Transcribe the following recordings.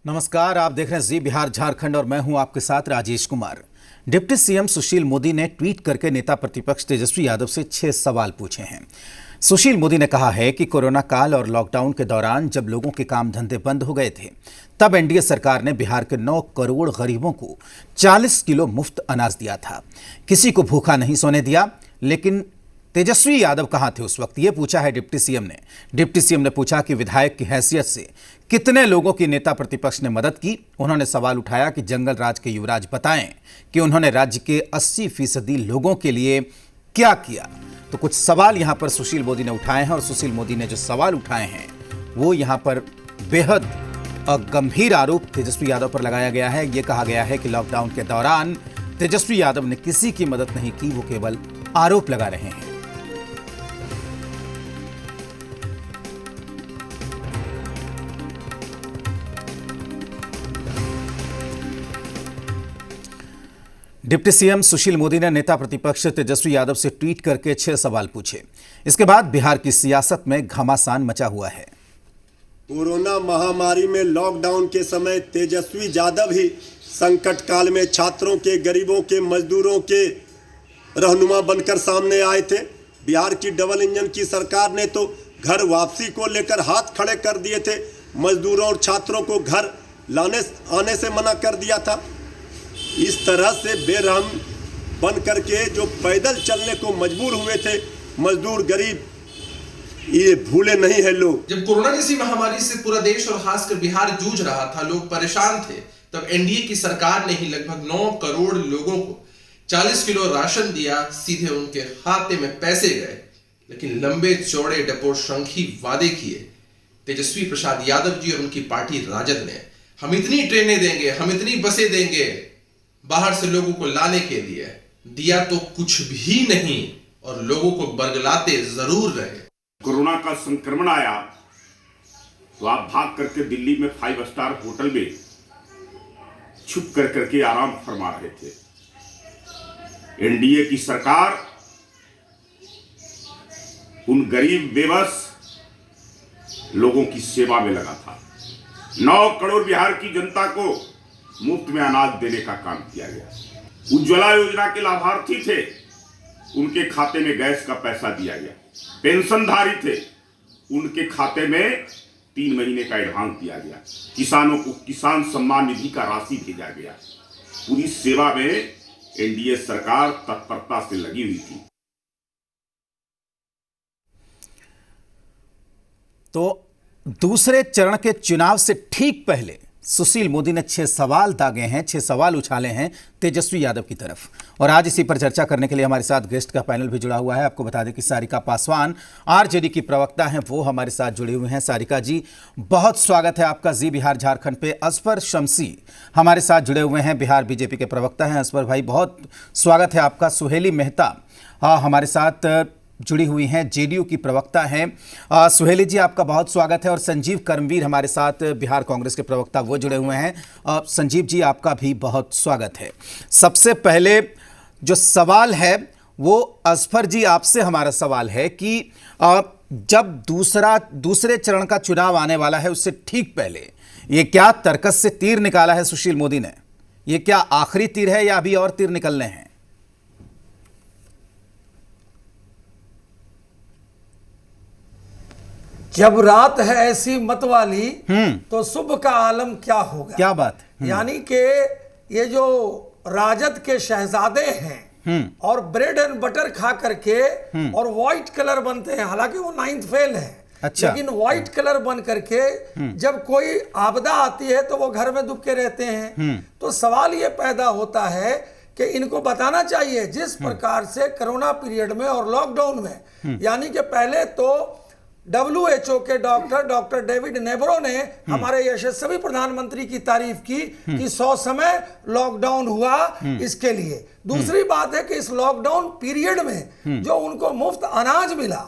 नमस्कार, आप देख रहे हैं जी बिहार झारखंड और मैं हूं आपके साथ राजेश कुमार। डिप्टी सीएम सुशील मोदी ने ट्वीट करके नेता प्रतिपक्ष तेजस्वी यादव से 6 सवाल पूछे हैं। सुशील मोदी ने कहा है कि कोरोना काल और लॉकडाउन के दौरान जब लोगों के काम धंधे बंद हो गए थे, तब एनडीए सरकार ने बिहार के 9 करोड़ गरीबों को 40 किलो मुफ्त अनाज दिया था। किसी को भूखा नहीं सोने दिया। लेकिन तेजस्वी यादव कहां थे उस वक्त, ये पूछा है डिप्टी सीएम ने। डिप्टी सीएम ने पूछा कि विधायक की हैसियत से कितने लोगों की नेता प्रतिपक्ष ने मदद की। उन्होंने सवाल उठाया कि जंगल राज के युवराज बताएं कि उन्होंने राज्य के 80% लोगों के लिए क्या किया। तो कुछ सवाल यहां पर सुशील मोदी ने उठाए हैं और सुशील मोदी ने जो सवाल उठाए हैं वो यहां पर बेहद गंभीर आरोप तेजस्वी यादव पर लगाया गया है। यह कहा गया है कि लॉकडाउन के दौरान तेजस्वी यादव ने किसी की मदद नहीं की, वो केवल आरोप लगा रहे हैं। डिप्टी सीएम सुशील मोदी ने नेता प्रतिपक्ष तेजस्वी यादव से ट्वीट करके 6 सवाल पूछे। इसके बाद बिहार की सियासत में घमासान मचा हुआ है। कोरोना महामारी में लॉकडाउन के समय तेजस्वी यादव ही संकट काल में छात्रों के, गरीबों के, मजदूरों के रहनुमा बनकर सामने आए थे। बिहार की डबल इंजन की सरकार ने तो घर वापसी को लेकर हाथ खड़े कर दिए थे। मजदूरों और छात्रों को घर आने से मना कर दिया था। इस तरह से बेरहम बन करके जो पैदल चलने को मजबूर हुए थे मजदूर, गरीब, ये भूले नहीं है लोग। जब कोरोना जैसी महामारी से पूरा देश और खासकर बिहार जूझ रहा था, लोग परेशान थे, तब एनडीए की सरकार ने ही लगभग 9 करोड़ लोगों को 40 किलो राशन दिया। सीधे उनके खाते में पैसे गए, लेकिन लंबे चौड़े डपोशंखी वादे किए तेजस्वी प्रसाद यादव जी और उनकी पार्टी राजद ने। हम इतनी ट्रेनें देंगे, हम इतनी बसें देंगे बाहर से लोगों को लाने के लिए। दिया तो कुछ भी नहीं और लोगों को बरगलाते जरूर रहे। कोरोना का संक्रमण आया तो आप भाग करके दिल्ली में 5 स्टार होटल में छुप करके आराम फरमा रहे थे। एनडीए की सरकार उन गरीब बेबस लोगों की सेवा में लगा था। 9 करोड़ बिहार की जनता को मुफ्त में अनाज देने का काम किया गया। उज्ज्वला योजना के लाभार्थी थे, उनके खाते में गैस का पैसा दिया गया। पेंशनधारी थे, उनके खाते में 3 महीने का एडवांस दिया गया। किसानों को किसान सम्मान निधि का राशि भेजा गया। पूरी सेवा में एनडीए सरकार तत्परता से लगी हुई थी। तो दूसरे चरण के चुनाव से ठीक पहले सुशील मोदी ने 6 सवाल दागे हैं, 6 सवाल उछाले हैं तेजस्वी यादव की तरफ। और आज इसी पर चर्चा करने के लिए हमारे साथ गेस्ट का पैनल भी जुड़ा हुआ है। आपको बता दें कि सारिका पासवान आरजेडी की प्रवक्ता हैं, वो हमारे साथ जुड़े हुए हैं। सारिका जी, बहुत स्वागत है आपका जी बिहार झारखंड पे। असफर शमसी हमारे साथ जुड़े हुए हैं, बिहार बीजेपी के प्रवक्ता हैं। असफर भाई, बहुत स्वागत है आपका। सुहेली मेहता हमारे साथ जुड़ी हुई हैं, जेडीयू की प्रवक्ता हैं। सुहेली जी, आपका बहुत स्वागत है। और संजीव कर्मवीर हमारे साथ बिहार कांग्रेस के प्रवक्ता, वो जुड़े हुए हैं। संजीव जी, आपका भी बहुत स्वागत है। सबसे पहले जो सवाल है वो असफर जी आपसे हमारा सवाल है कि जब दूसरे चरण का चुनाव आने वाला है, उससे ठीक पहले ये क्या तर्कस से तीर निकाला है सुशील मोदी ने? ये क्या आखिरी तीर है या अभी और तीर निकलने हैं? जब रात है ऐसी मत वाली तो सुबह का आलम क्या होगा। क्या बात है। यानी कि ये जो राजद के शहजादे हैं और ब्रेड एंड बटर खा करके और व्हाइट कलर बनते हैं, हालांकि वो 9th फेल है। अच्छा। लेकिन व्हाइट कलर बन करके जब कोई आपदा आती है तो वो घर में दुबके रहते हैं। तो सवाल ये पैदा होता है कि इनको बताना चाहिए जिस प्रकार से कोरोना पीरियड में और लॉकडाउन में, यानी कि पहले तो WHO के डॉक्टर डेविड नेबरो ने हमारे यशस्वी प्रधानमंत्री की तारीफ की कि 100 समय लॉकडाउन हुआ इसके लिए। दूसरी बात है कि इस लॉकडाउन पीरियड में जो उनको मुफ्त अनाज मिला,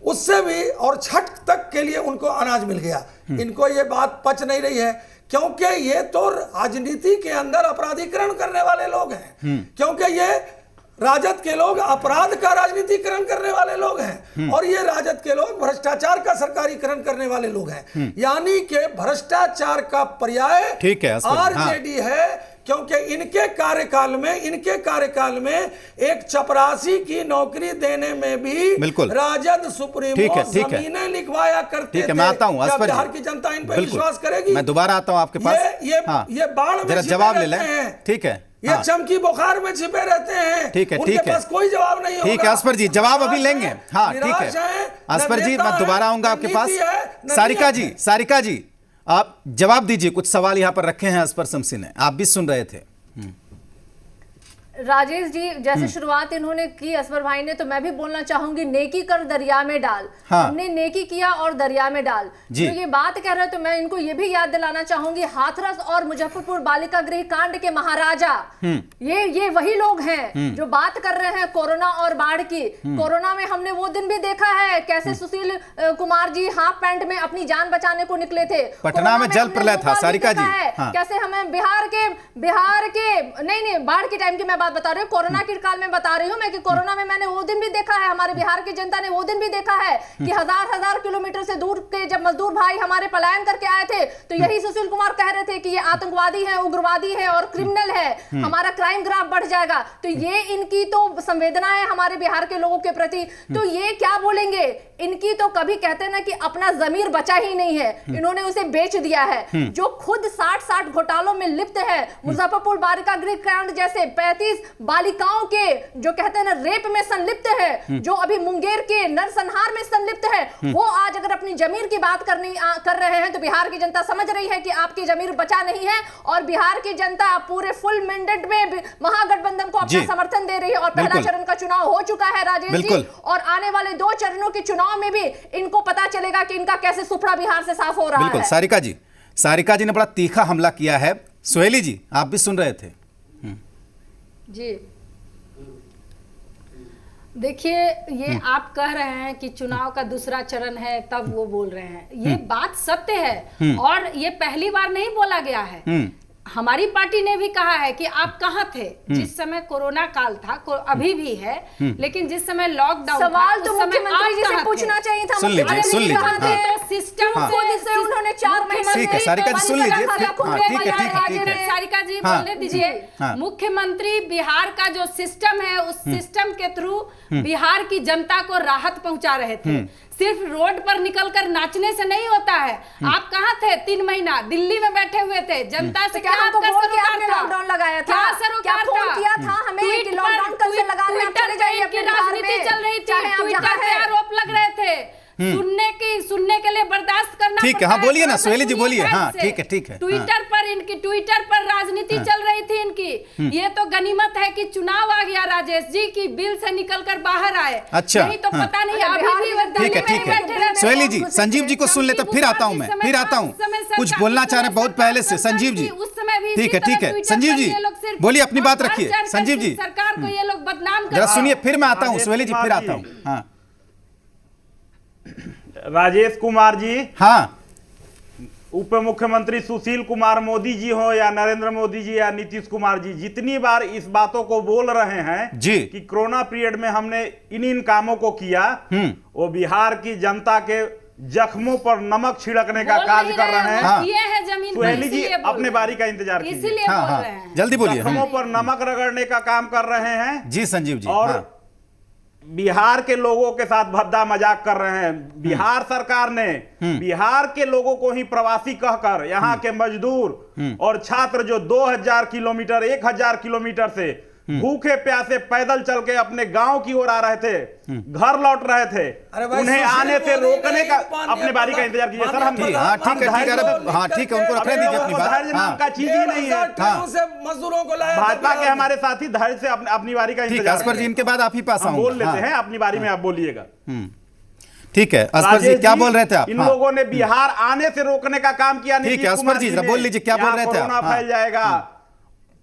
उससे भी और छठ तक के लिए उनको अनाज मिल गया। इनको ये बात पच नहीं रही है, क्योंकि ये तो राजनीति के अंदर अपराधीकरण करने वाले लोग हैं। क्योंकि ये राजद के लोग अपराध का राजनीतिकरण करने वाले लोग हैं और ये राजद के लोग भ्रष्टाचार का सरकारीकरण करने वाले लोग हैं। यानी कि भ्रष्टाचार का पर्याय ठीक है, आरजेडी है, क्योंकि इनके कार्यकाल में एक चपरासी की नौकरी देने में भी बिल्कुल राजद सुप्रीमो जमीनें लिखवाया करते थे। मैं आता हूं बिहार की जनता इन पर विश्वास करेगी? मैं दोबारा आता हूं आपके पास। ये बाढ़ में जवाब ले लें। ठीक है, ये चमकी बुखार में छिपे रहते हैं। ठीक है, उनके पास कोई जवाब नहीं होगा। ठीक है असफर जी, जवाब अभी लेंगे। हाँ ठीक है असफर जी, मैं दोबारा आऊंगा आपके पास। सारिका जी आप जवाब दीजिए, कुछ सवाल यहां पर रखे हैं असफर शमसी ने, आप भी सुन रहे थे। राजेश जी, जैसे शुरुआत इन्होंने की असफर भाई ने, तो मैं भी बोलना चाहूंगी, नेकी कर दरिया में डाल। हाँ। हमने नेकी किया और दरिया में डाल। जी। तो ये बात कह रहे हो तो मैं इनको ये भी याद दिलाना चाहूंगी, हाथरस और मुजफ्फरपुर बालिका गृह कांड के महाराजा ये वही लोग हैं जो बात कर रहे हैं कोरोना और बाढ़ की। कोरोना में हमने वो दिन भी देखा है कैसे सुशील कुमार जी हाफ पैंट में अपनी जान बचाने को निकले थे। पटना में जल प्रलय था सारिका जी। कैसे हमें बिहार के नहीं बाढ़ के टाइम की मैं बात बता रही हूँ, कोरोना के काल में बता रही हूँ मैं कि कोरोना में मैंने वो दिन भी देखा है, हमारे बिहार की जनता ने वो दिन भी देखा है कि हजार किलोमीटर से दूर के जब मजदूर भाई हमारे पलायन करके आए थे तो यही सुशील कुमार कह रहे थे कि ये आतंकवादी है, उग्रवादी है और क्रिमिनल है, हमारा क्राइम ग्राफ बढ़ जाएगा। तो ये इनकी तो संवेदना है हमारे बिहार के लोगों के प्रति, तो ये क्या बोलेंगे? इनकी तो कभी कहते ना कि अपना जमीर बचा ही नहीं है, इन्होंने उसे बेच दिया है। जो खुद 60 घोटालों में लिप्त है, मुजफ्फरपुर बालिका गृह कांड जैसे 35 बालिकाओं के जो कहते हैं ना रेप में संलिप्त है, जो अभी मुंगेर के नरसंहार में संलिप्त है, वो आज अगर अपनी जमीर की बात कर रहे हैं तो बिहार की जनता समझ रही है कि आपकी जमीर बचा नहीं है और बिहार की जनता पूरे फुल मैंडेट में महागठबंधन को अपना समर्थन दे रही है। और पहला चरण का चुनाव हो चुका है राजेश जी, और आने वाले 2 चरणों के चुनाव में भी इनको पता चलेगा कि इनका कैसे सुपड़ा बिहार से साफ हो रहा है। सारिका जी ने बड़ा तीखा हमला किया है। सुहेली जी आप भी सुन रहे थे। जी देखिए, ये आप कह रहे हैं कि चुनाव का दूसरा चरण है तब वो बोल रहे हैं, ये बात सत्य है और ये पहली बार नहीं बोला गया है। हमारी पार्टी ने भी कहा है कि आप कहाँ थे जिस समय कोरोना काल था, अभी भी है, लेकिन जिस समय लॉकडाउन सवाल तो मुख्यमंत्री जी से पूछना चाहिए था। सुन लीजिए सिस्टम से उन्होंने 4 महीने ठीक है सारिका जी सुन लीजिए। सारिका जी बोलने दीजिए। मुख्यमंत्री बिहार का जो सिस्टम है उस सिस्टम के थ्रू बिहार की जनता को राहत पहुंचा रहे थे। सिर्फ रोड पर निकलकर नाचने से नहीं होता है। आप कहाँ थे 3 महीना? दिल्ली में बैठे हुए थे। जनता से क्या आपका सरोकार था? लॉकडाउन लगाया था? क्या सरोकार फोन किया था हमें कि लॉकडाउन कल से लगा रहे हैं, चले जाइए अपने बिहार में। राजनीति चल रही थी, ट्विटर पे आरोप लग रहे थे, सुनने के लिए बर्दाश्त करना। ठीक है, हाँ बोलिए ना सुहेली जी बोलिए। हाँ ठीक है ट्विटर पर राजनीति चल रही थी इनकी। ये तो गनीमत है कि चुनाव आ गया राजेश जी की बिल से निकलकर बाहर आए। अच्छा नहीं तो पता नहीं अभी ठीक है सुहेली जी, संजीव जी को सुन ले, तब फिर आता हूँ मैं, कुछ बोलना चाह रहे हैं बहुत पहले से संजीव जी। उस समय भी ठीक है संजीव जी बोलिए, अपनी बात रखिए। संजीव जी सरकार को ये लोग बदनाम जरा सुनिए, फिर मैं आता हूँ सुहेली जी, फिर आता हूँ। हाँ राजेश कुमार जी, हाँ उप मुख्यमंत्री सुशील कुमार मोदी जी हो या नरेंद्र मोदी जी या नीतीश कुमार जी, जितनी बार इस बातों को बोल रहे हैं जी कि कोरोना पीरियड में हमने इन कामों को किया, वो बिहार की जनता के जख्मों पर नमक छिड़कने का कार्य कर रहे हैं। ये है जमीन। सुहेली जी अपने बारी का इंतजार कीजिए। इसीलिए बोल रहे हैं, जल्दी बोलिए। जख्मों पर नमक रगड़ने का काम कर रहे हैं जी संजीव जी। और बिहार के लोगों के साथ भद्दा मजाक कर रहे हैं। बिहार सरकार ने बिहार के लोगों को ही प्रवासी कहकर यहाँ के मजदूर और छात्र जो 2000 किलोमीटर 1000 किलोमीटर से भूखे प्यासे पैदल चल के अपने गांव की ओर आ रहे थे, घर लौट रहे थे, उन्हें आने से रोकने का अपने बारी का इंतजार कीजिए सर। हम ठीक है उनको रखने दीजिए अपनी बात। धैर्य नाम का चीज ही नहीं है। मजदूरों को लाया भाजपा के हमारे साथी धैर्य से अपनी बारी का इंतजार असफर जी, इनके बाद आप ही पास आऊंगा। बोल लेते हैं, अपनी बारी में आप बोलिएगा। ठीक है असफर जी, क्या बोल रहे थे आप? इन लोगों ने बिहार आने से रोकने का काम किया। ठीक है असफर जी, बोल लीजिए क्या बोल रहे थे आप? कोरोना फैल जाएगा,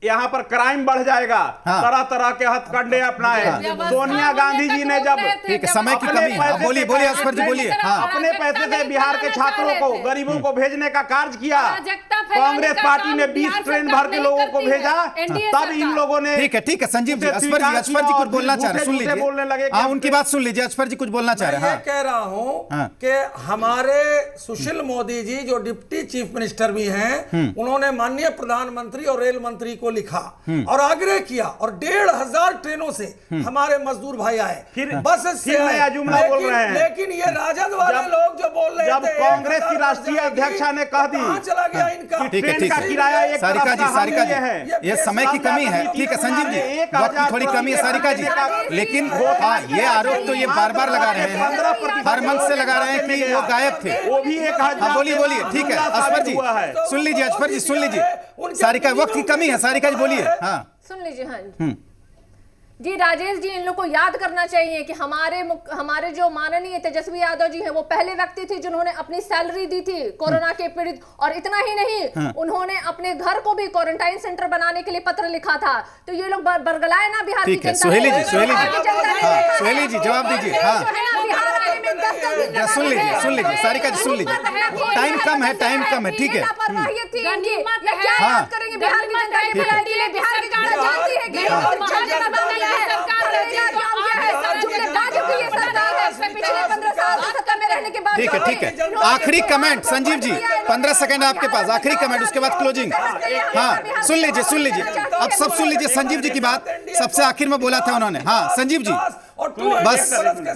यहाँ पर क्राइम बढ़ जाएगा, तरह तरह के हथकंडे अपनाए। सोनिया गांधी जी ने जब ठीक है समय की कमी है, बोलिए असफर जी बोलिए। अपने पैसे से बिहार के छात्रों को, गरीबों को भेजने का कार्य किया, कांग्रेस पार्टी ने 20 ट्रेन भर के लोगों को भेजा, तब इन लोगों ने ठीक है संजीव जी, असफर जी कुछ बोलना चाह रहे हैं, सुन लीजिए। हाँ, उनकी बात सुन लीजिए, असफर जी कुछ बोलना चाह रहे हैं। मैं कह रहा हूं कि हमारे सुशील मोदी जी जो डिप्टी चीफ मिनिस्टर भी हैं, उन्होंने माननीय प्रधानमंत्री और रेल मंत्री को लिखा और आग्रह किया, और 1,500 ट्रेनों से हमारे मजदूर भाई आए, फिर बस से नया जुमला बोल रहे हैं। लेकिन ये राजद वाले लोग जो बोल रहे थे, जब कांग्रेस की राष्ट्रीय अध्यक्षा ने कह दी चला गया इनका ठीक है, ट्रेन का किराया एक सारिका जी, सारिका जी, है, ये समय की कमी है। ठीक है संजीव जी, वक्त की थोड़ी कमी है सारिका जी, लेकिन हाँ, ये आरोप तो ये बार बार लगा रहे हैं, हर मंच से लगा रहे हैं कि वो गायब थे। वो भी 1,000। हाँ बोलिए बोलिए, ठीक है असफर जी सुन लीजिए, असफर जी सुन लीजिए, सारिका वक्त की कमी है, सारिका जी बोलिए। हाँ सुन लीजिए। हाँ जी राजेश जी, इन लोग को याद करना चाहिए कि हमारे जो माननीय तेजस्वी यादव जी हैं, वो पहले व्यक्ति थे जिन्होंने अपनी सैलरी दी थी कोरोना के पीड़ित, और इतना ही नहीं, उन्होंने अपने घर को भी क्वारंटाइन सेंटर बनाने के लिए पत्र लिखा था। तो ये लोग बरगलाए ना बिहार की जनता। सुहेली जी सुहेली जी जवाब दीजिए। हाँ सुन लीजिए सारिका जी सुन लीजिए, टाइम कम है, ठीक है। हाँ करेंगे बिहार की जनता के भलाई के लिए, बिहार की जनता जानती है कि ठीक है। आखिरी कमेंट संजीव जी, 15 सेकंड आपके पास, आखिरी कमेंट, उसके बाद क्लोजिंग। हाँ सुन लीजिए, अब सब सुन लीजिए संजीव जी की बात, सबसे आखिर में बोला था उन्होंने। हाँ संजीव जी बस,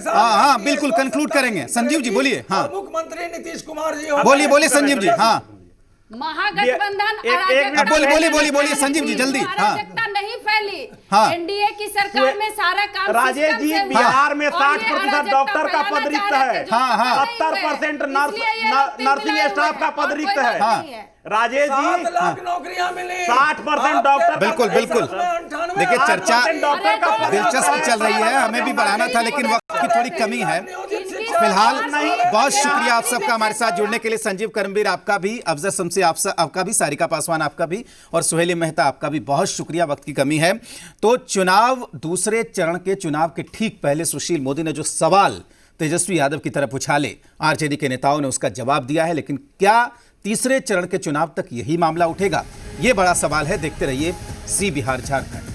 हाँ बिल्कुल कंक्लूड करेंगे। संजीव जी बोलिए। हाँ मुख्यमंत्री नीतीश कुमार जी बोलिए संजीव जी। हाँ महागठबंधन बोलिए संजीव जी जल्दी। अराजकता नहीं फैली। हाँ। एनडीए की सरकार में सारा काम राजेश जी, बिहार में 60% डॉक्टर का पद रिक्त है, 70% नर्सिंग स्टाफ का पद रिक्त है। राजेश जी 7 लाख नौकरियां मिली, 60% डॉक्टर। बिल्कुल देखिए, चर्चा दिलचस्प चल रही है, हमें भी बढ़ाना था लेकिन वक्त की थोड़ी कमी है। फिलहाल बहुत शुक्रिया आप सबका हमारे साथ जुड़ने के लिए। संजीव करमबीर आपका भी, अफजल शम्सी आपका भी, सारिका पासवान आपका भी, और सुहेली मेहता आपका भी बहुत शुक्रिया। वक्त की कमी है तो चुनाव, दूसरे चरण के चुनाव के ठीक पहले सुशील मोदी ने जो सवाल तेजस्वी यादव की तरफ उछाले, आरजेडी के नेताओं ने उसका जवाब दिया है। लेकिन क्या तीसरे चरण के चुनाव तक यही मामला उठेगा? यह बड़ा सवाल है। देखते रहिए सी बिहार झारखंड।